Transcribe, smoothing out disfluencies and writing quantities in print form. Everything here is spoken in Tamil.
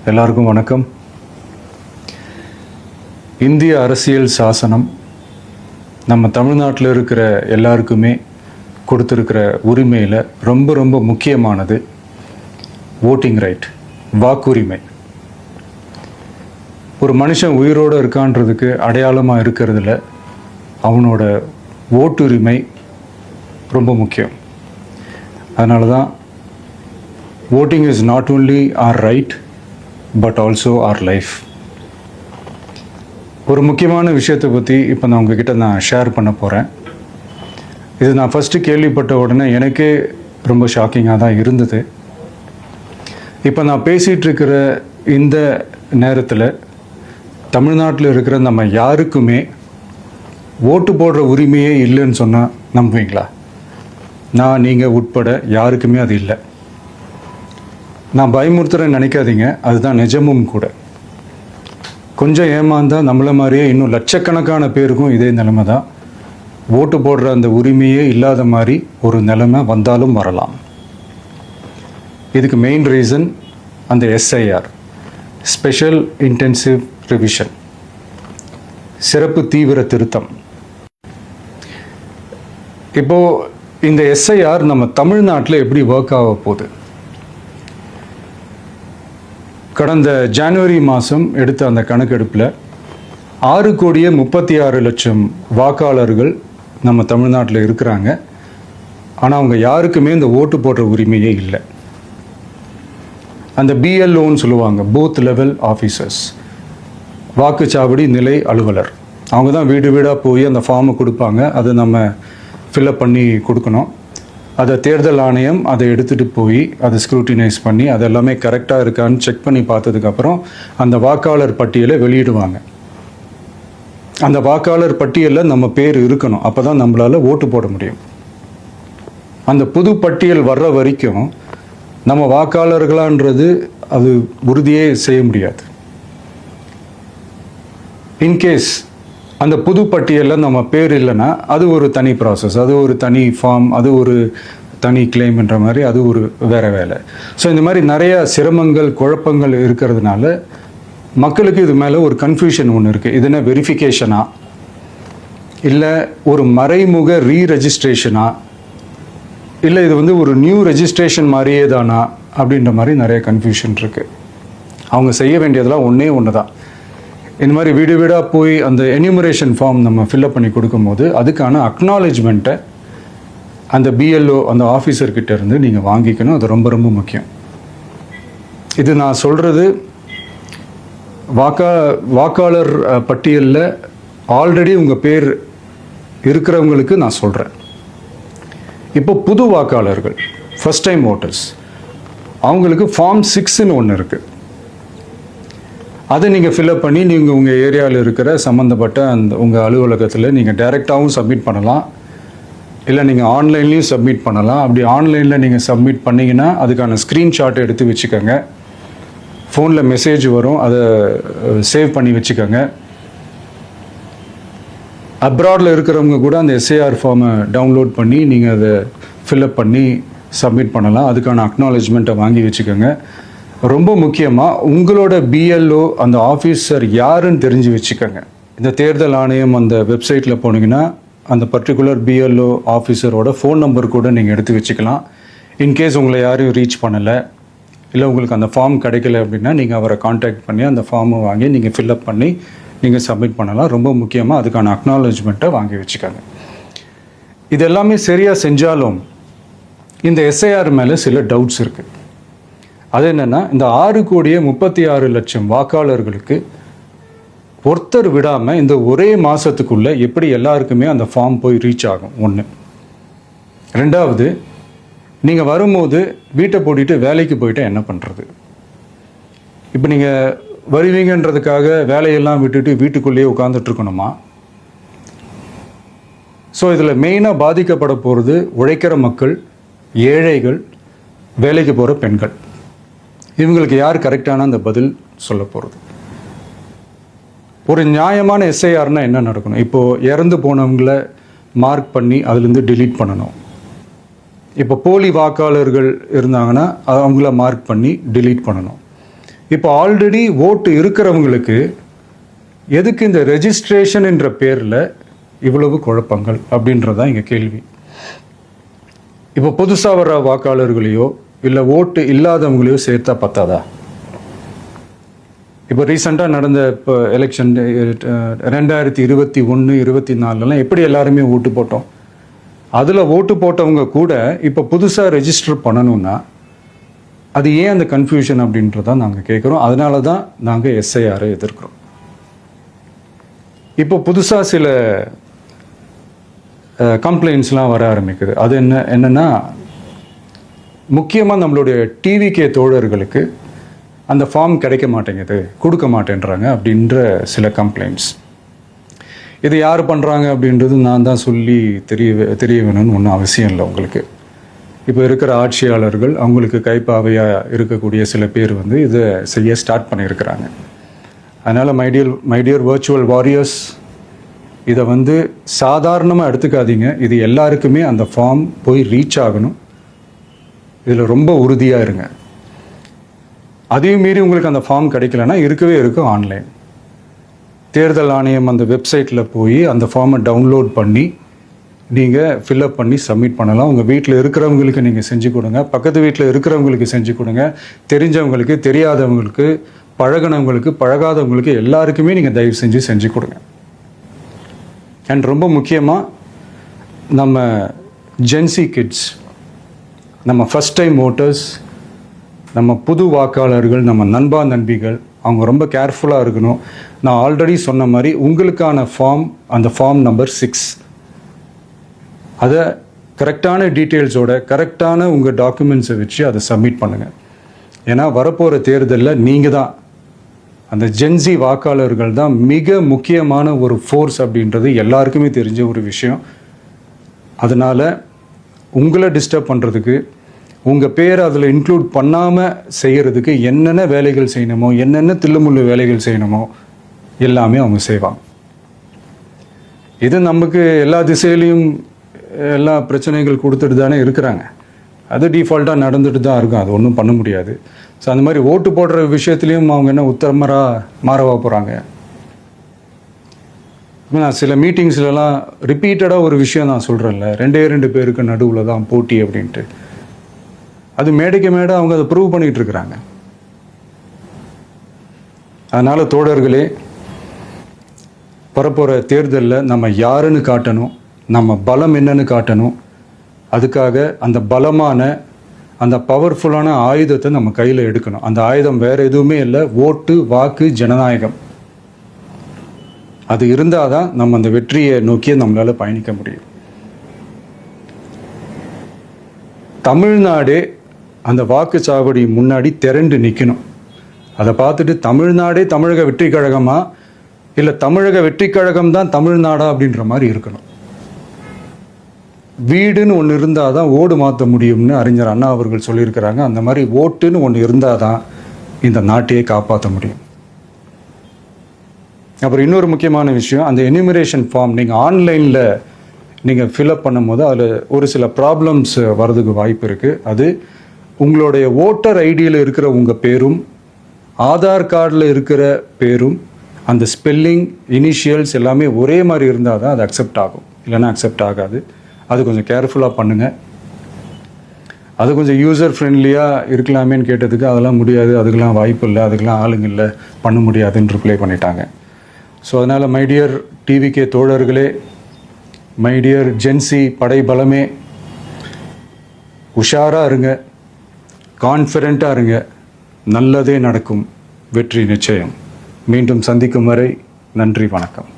எல்லாருக்கும் வணக்கம். இந்திய அரசியல் சாசனம் நம்ம தமிழ்நாட்டில் இருக்கிற எல்லாருக்குமே கொடுத்துருக்கிற உரிமையில் ரொம்ப ரொம்ப முக்கியமானது ஓட்டிங் ரைட், வாக்குரிமை. ஒரு மனுஷன் உயிரோடு இருக்கான்றதுக்கு அடையாளமாக இருக்கிறதுல அவனோட ஓட்டுரிமை ரொம்ப முக்கியம். அதனால தான் voting is not only our right but also our life. ஒரு முக்கியமான விஷயத்தை பற்றி இப்போ நான் உங்ககிட்ட ஷேர் பண்ண போகிறேன். இது நான் ஃபஸ்ட்டு கேள்விப்பட்ட உடனே எனக்கே ரொம்ப ஷாக்கிங்காக தான் இருந்தது. இப்போ நான் பேசிகிட்டு இருக்கிற இந்த நேரத்தில் தமிழ்நாட்டில் இருக்கிற நம்ம யாருக்குமே ஓட்டு போடுற உரிமையே இல்லைன்னு சொன்னால் நம்புவீங்களா? நான் நீங்கள் உட்பட யாருக்குமே அது இல்லை. நான் பயமுறுத்துறேன்னு நினைக்காதீங்க, அதுதான் நிஜமும் கூட. கொஞ்சம் ஏமாந்தால் நம்மளை மாதிரியே இன்னும் லட்சக்கணக்கான பேருக்கும் இதே நிலைமை தான். ஓட்டு போடுற அந்த உரிமையே இல்லாத மாதிரி ஒரு நிலைமை வந்தாலும் வரலாம். இதுக்கு மெயின் ரீசன் அந்த எஸ்ஐஆர், ஸ்பெஷல் இன்டென்சிவ் ரிவிஷன், சிறப்பு தீவிர திருத்தம். இப்போது இந்த எஸ்ஐஆர் நம்ம தமிழ்நாட்டில் எப்படி ஒர்க் ஆக போகுது? கடந்த ஜனவரி மாதம் எடுத்த அந்த கணக்கெடுப்பில் 6,36,00,000 வாக்காளர்கள் நம்ம தமிழ்நாட்டில் இருக்கிறாங்க. ஆனால் அவங்க யாருக்குமே இந்த ஓட்டு போடுற உரிமையே இல்லை. அந்த பிஎல்ஓன்னு சொல்லுவாங்க, பூத் லெவல் ஆஃபீஸர்ஸ், வாக்குச்சாவடி நிலை அலுவலர். அவங்க தான் வீடு வீடாக போய் அந்த ஃபார்மை கொடுப்பாங்க. அதை நம்ம ஃபில்அப் பண்ணி கொடுக்கணும். அதை தேர்தல் ஆணையம் அதை எடுத்துகிட்டு போய் அதை ஸ்க்ரூட்டினைஸ் பண்ணி அது எல்லாமே கரெக்டாக இருக்கான்னு செக் பண்ணி பார்த்ததுக்கப்புறம் அந்த வாக்காளர் பட்டியலை வெளியிடுவாங்க. அந்த வாக்காளர் பட்டியலில் நம்ம பேர் இருக்கணும், அப்போ தான் நம்மளால் ஓட்டு போட முடியும். அந்த புது பட்டியல் வர்ற வரைக்கும் நம்ம வாக்காளர்களான்றது அது உறுதியே செய்ய முடியாது. இன்கேஸ் அந்த புது பட்டியலில் நம்ம பேர் இல்லைன்னா அது ஒரு தனி ப்ராசஸ், அது ஒரு தனி ஃபார்ம், அது ஒரு தனி கிளைம்ன்ற மாதிரி அது ஒரு வேறு வேலை. ஸோ இந்த மாதிரி நிறைய சிரமங்கள் குழப்பங்கள் இருக்கிறதுனால மக்களுக்கு இது மேலே ஒரு கன்ஃபியூஷன் ஒன்று இருக்குது. இது என்ன வெரிஃபிகேஷனா இல்லை ஒரு மறைமுக ரீரெஜிஸ்ட்ரேஷனா இல்லை இது ஒரு நியூ ரெஜிஸ்ட்ரேஷன் மாதிரியே தானா அப்படின்ற மாதிரி நிறைய கன்ஃபியூஷன் இருக்குது. அவங்க செய்ய வேண்டியதெல்லாம் ஒன்று தான். இந்த மாதிரி வீடு வீடாக போய் அந்த என்யூமரேஷன் ஃபார்ம் நம்ம ஃபில்அப் பண்ணி கொடுக்கும்போது அதுக்கான அக்னாலேஜ்மெண்ட்டை அந்த பிஎல்ஓ அந்த ஆஃபீஸர்கிட்ட இருந்து நீங்கள் வாங்கிக்கணும். அது ரொம்ப ரொம்ப முக்கியம். இது நான் சொல்கிறது வாக்காளர் பட்டியலில் ஆல்ரெடி உங்கள் பேர் இருக்கிறவங்களுக்கு நான் சொல்கிறேன். இப்போ புது வாக்காளர்கள், ஃபஸ்ட் டைம் ஓட்டர்ஸ், அவங்களுக்கு ஃபார்ம் 6ன்னு ஒன்று இருக்குது. அதை நீங்கள் ஃபில்அப் பண்ணி நீங்கள் உங்கள் ஏரியாவில் இருக்கிற சம்மந்தப்பட்ட அந்த உங்கள் அலுவலகத்தில் நீங்கள் டைரெக்டாகவும் சப்மிட் பண்ணலாம், இல்லை நீங்கள் ஆன்லைன்லேயும் சப்மிட் பண்ணலாம். அப்படி ஆன்லைனில் நீங்கள் சப்மிட் பண்ணிங்கன்னா அதுக்கான ஸ்க்ரீன்ஷாட் எடுத்து வச்சுக்கோங்க. ஃபோனில் மெசேஜ் வரும், அதை சேவ் பண்ணி வச்சுக்கோங்க. அப்ராடில் இருக்கிறவங்க கூட அந்த எஸ்ஐஆர் ஃபார்மை டவுன்லோட் பண்ணி நீங்கள் அதை ஃபில்அப் பண்ணி சப்மிட் பண்ணலாம். அதுக்கான அக்னாலேஜ்மெண்ட்டை வாங்கி வச்சுக்கோங்க. ரொம்ப முக்கியமாக உங்களோட பிஎல்ஓ அந்த ஆஃபீஸர் யாருன்னு தெரிஞ்சு வச்சுக்கோங்க. இந்த தேர்தல் ஆணையம் அந்த வெப்சைட்டில் போனீங்கன்னா அந்த பர்டிகுலர் பிஎல்ஓ ஆஃபீஸரோட ஃபோன் நம்பர் கூட நீங்கள் எடுத்து வச்சுக்கலாம். இன்கேஸ் உங்களை யாரையும் ரீச் பண்ணலை இல்லை உங்களுக்கு அந்த ஃபார்ம் கிடைக்கல அப்படின்னா நீங்கள் அவரை காண்டாக்ட் பண்ணி அந்த ஃபார்மை வாங்கி நீங்கள் ஃபில்அப் பண்ணி நீங்கள் சப்மிட் பண்ணலாம். ரொம்ப முக்கியமாக அதுக்கான அக்னாலேஜ்மெண்ட்டை வாங்கி வச்சுக்கோங்க. இது எல்லாமே சரியாக செஞ்சாலும் இந்த எஸ்ஐஆர் மேலே சில டவுட்ஸ் இருக்குது. அது என்னென்னா, இந்த 6,36,00,000 வாக்காளர்களுக்கு ஒருத்தர் விடாமல் இந்த ஒரே மாதத்துக்குள்ளே எப்படி எல்லாருக்குமே அந்த ஃபார்ம் போய் ரீச் ஆகும்? ஒன்று. ரெண்டாவது, நீங்கள் வரும்போது வீட்டை போட்டுட்டு வேலைக்கு போயிட்டு என்ன பண்ணுறது? இப்போ நீங்கள் வருவீங்கன்றதுக்காக வேலையெல்லாம் விட்டுட்டு வீட்டுக்குள்ளேயே உட்காந்துட்ருக்கணுமா? ஸோ இதில் மெயினாக பாதிக்கப்பட போகிறது உழைக்கிற மக்கள், ஏழைகள், வேலைக்கு போகிற பெண்கள். இவங்களுக்கு யார் கரெக்டான அந்த பதில் சொல்ல போகிறது? ஒரு நியாயமான எஸ்ஐஆர்னால் என்ன நடக்கணும்? இப்போது இறந்து போனவங்கள மார்க் பண்ணி அதுலேருந்து டிலீட் பண்ணணும். இப்போ போலி வாக்காளர்கள் இருந்தாங்கன்னா அவங்கள மார்க் பண்ணி டிலீட் பண்ணணும். இப்போ ஆல்ரெடி ஓட்டு இருக்கிறவங்களுக்கு எதுக்கு இந்த ரெஜிஸ்ட்ரேஷன் என்ற பேரில் இவ்வளவு குழப்பங்கள் அப்படின்றதான் இங்கே கேள்வி. இப்போ புதுசாக வர்ற வாக்காளர்களையோ இல்லை ஓட்டு இல்லாதவங்களையோ சேர்த்தா பத்தாதா? இப்போ ரீசெண்டாக நடந்த இப்போ எலெக்ஷன் 2021, 24 எப்படி எல்லாருமே ஓட்டு போட்டோம்? அதில் ஓட்டு போட்டவங்க கூட இப்போ புதுசாக ரெஜிஸ்டர் பண்ணணும்னா அது ஏன் அந்த கன்ஃபியூஷன் அப்படின்றதான் நாங்கள் கேட்குறோம். அதனால தான் நாங்கள் எஸ்ஐஆரை எதிர்க்கிறோம். இப்போ புதுசாக சில கம்ப்ளைண்ட்ஸ்லாம் வர ஆரம்பிக்குது. அது என்னென்னா முக்கியமாக நம்மளுடைய டிவிகே தோழர்களுக்கு அந்த ஃபார்ம் கிடைக்க மாட்டேங்குது, கொடுக்க மாட்டேன்றாங்க அப்படின்ற சில கம்ப்ளைண்ட்ஸ். இது யார் பண்ணுறாங்க அப்படின்றது நான் தான் சொல்லி தெரிய வேணும்னு ஒன்றும் அவசியம் இல்லை உங்களுக்கு. இப்போ இருக்கிற ஆட்சியாளர்கள் அவங்களுக்கு கைப்பாவையாக இருக்கக்கூடிய சில பேர் இதை செய்ய ஸ்டார்ட் பண்ணியிருக்கிறாங்க. அதனால் மைடியர் வர்ச்சுவல் வாரியர்ஸ், இதை சாதாரணமாக எடுத்துக்காதீங்க. இது எல்லாருக்குமே அந்த ஃபார்ம் போய் ரீச் ஆகணும். இதில் ரொம்ப உறுதியாக இருங்க. அதையும் மீறி உங்களுக்கு அந்த ஃபார்ம் கிடைக்கலன்னா இருக்கவே இருக்கும் ஆன்லைன். தேர்தல் ஆணையம் அந்த வெப்சைட்டில் போய் அந்த ஃபார்மை டவுன்லோட் பண்ணி நீங்கள் ஃபில்அப் பண்ணி சப்மிட் பண்ணலாம். உங்கள் வீட்டில் இருக்கிறவங்களுக்கு நீங்கள் செஞ்சு கொடுங்க, பக்கத்து வீட்டில் இருக்கிறவங்களுக்கு செஞ்சு கொடுங்க, தெரிஞ்சவங்களுக்கு, தெரியாதவங்களுக்கு, பழகினவங்களுக்கு, பழகாதவங்களுக்கு எல்லாருக்குமே நீங்கள் தயவு செஞ்சு கொடுங்க. அண்ட் ரொம்ப முக்கியமாக நம்ம ஜென்சி கிட்ஸ், நம்ம ஃபஸ்ட் டைம் ஓட்டர்ஸ், நம்ம புது வாக்காளர்கள், நம்ம நண்பா நண்பிகள், அவங்க ரொம்ப கேர்ஃபுல்லாக இருக்கணும். நான் ஆல்ரெடி சொன்ன மாதிரி உங்களுக்கான ஃபார்ம், அந்த ஃபார்ம் நம்பர் 6, அதை கரெக்டான டீட்டெயில்ஸோட கரெக்டான உங்கள் டாக்குமெண்ட்ஸை வச்சு அதை சப்மிட் பண்ணுங்கள். ஏன்னா வரப்போகிற தேர்தலில் நீங்கள் தான், அந்த ஜென்சி வாக்காளர்கள் தான் மிக முக்கியமான ஒரு ஃபோர்ஸ் அப்படின்றது எல்லாருக்குமே தெரிஞ்ச ஒரு விஷயம். அதனால் உங்களை டிஸ்டர்ப் பண்ணுறதுக்கு, உங்கள் பேரை அதில் இன்க்ளூட் பண்ணாமல் செய்கிறதுக்கு என்னென்ன வேலைகள் செய்யணுமோ, என்னென்ன தில்லுமுள்ளு வேலைகள் செய்யணுமோ எல்லாமே அவங்க செய்வாங்க. இது நமக்கு எல்லா திசையிலையும் எல்லா பிரச்சனைகள் கொடுத்துட்டு தானே இருக்கிறாங்க. அது டிஃபால்ட்டாக நடந்துட்டு தான் இருக்கும், அது ஒன்றும் பண்ண முடியாது. ஸோ அந்த மாதிரி ஓட்டு போடுற விஷயத்துலேயும் அவங்க என்ன உத்தரமராக மாறவா போகிறாங்க? நான் சில மீட்டிங்ஸ்லலாம் ரிப்பீட்டடாக ஒரு விஷயம் நான் சொல்கிறேன்ல, 2 பேருக்கு நடுவில் தான் போட்டி அப்படின்ட்டு. அது மேடைக்கு மேடை அவங்க அதை ப்ரூவ் பண்ணிகிட்டு இருக்கிறாங்க. அதனால் தோழர்களே, வரப்போகிற தேர்தலில் நம்ம யாருன்னு காட்டணும், நம்ம பலம் என்னன்னு காட்டணும். அதுக்காக அந்த பலமான, அந்த பவர்ஃபுல்லான ஆயுதத்தை நம்ம கையில் எடுக்கணும். அந்த ஆயுதம் வேறு எதுவுமே இல்லை, ஓட்டு, வாக்கு, ஜனநாயகம். அது இருந்தால் தான் நம்ம அந்த வெற்றியை நோக்கி நம்மளால் பயணிக்க முடியும். தமிழ்நாடே அந்த வாக்குச்சாவடி முன்னாடி திரண்டு நிற்கணும். அதை பார்த்துட்டு தமிழ்நாடே தமிழக வெற்றி கழகமா, இல்லை தமிழக வெற்றி கழகம் தான் தமிழ்நாடா அப்படின்ற மாதிரி இருக்கணும். வீடுன்னு ஒன்று இருந்தால் தான் ஓடு மாற்ற முடியும்னு அறிஞர் அண்ணா அவர்கள் சொல்லியிருக்கிறாங்க. அந்த மாதிரி ஓட்டுன்னு ஒன்று இருந்தால் தான் இந்த நாட்டையே காப்பாற்ற முடியும். அப்புறம் இன்னொரு முக்கியமான விஷயம், அந்த எனிமரேஷன் ஃபார்ம் நீங்கள் ஆன்லைனில் நீங்கள் ஃபில்அப் பண்ணும்போது அதில் ஒரு சில ப்ராப்ளம்ஸ் வர்றதுக்கு வாய்ப்பு இருக்குது. அது உங்களுடைய ஓட்டர் ஐடியில் இருக்கிற உங்கள் பேரும், ஆதார் கார்டில் இருக்கிற பேரும், அந்த ஸ்பெல்லிங், இனிஷியல்ஸ் எல்லாமே ஒரே மாதிரி இருந்தால் தான் அது அக்செப்ட் ஆகும், இல்லைன்னா அக்செப்ட் ஆகாது. அது கொஞ்சம் கேர்ஃபுல்லாக பண்ணுங்கள். அது கொஞ்சம் யூசர் ஃப்ரெண்ட்லியாக இருக்கலாமேன்னு கேட்டதுக்கு அதெல்லாம் முடியாது, அதுக்கெல்லாம் வாய்ப்பு இல்லை, அதுக்கெல்லாம் ஆளுங்க இல்லை, பண்ண முடியாதுன்னு ரிப்ளை பண்ணிட்டாங்க. ஸோ அதனால் மைடியர் டிவிகே தோழர்களே, மைடியர் ஜென்சி படை பலமே, உஷாராக இருங்க, கான்ஃபிடென்ட்டாக இருங்க. நல்லதே நடக்கும், வெற்றி நிச்சயம். மீண்டும் சந்திக்கும் வரை நன்றி, வணக்கம்.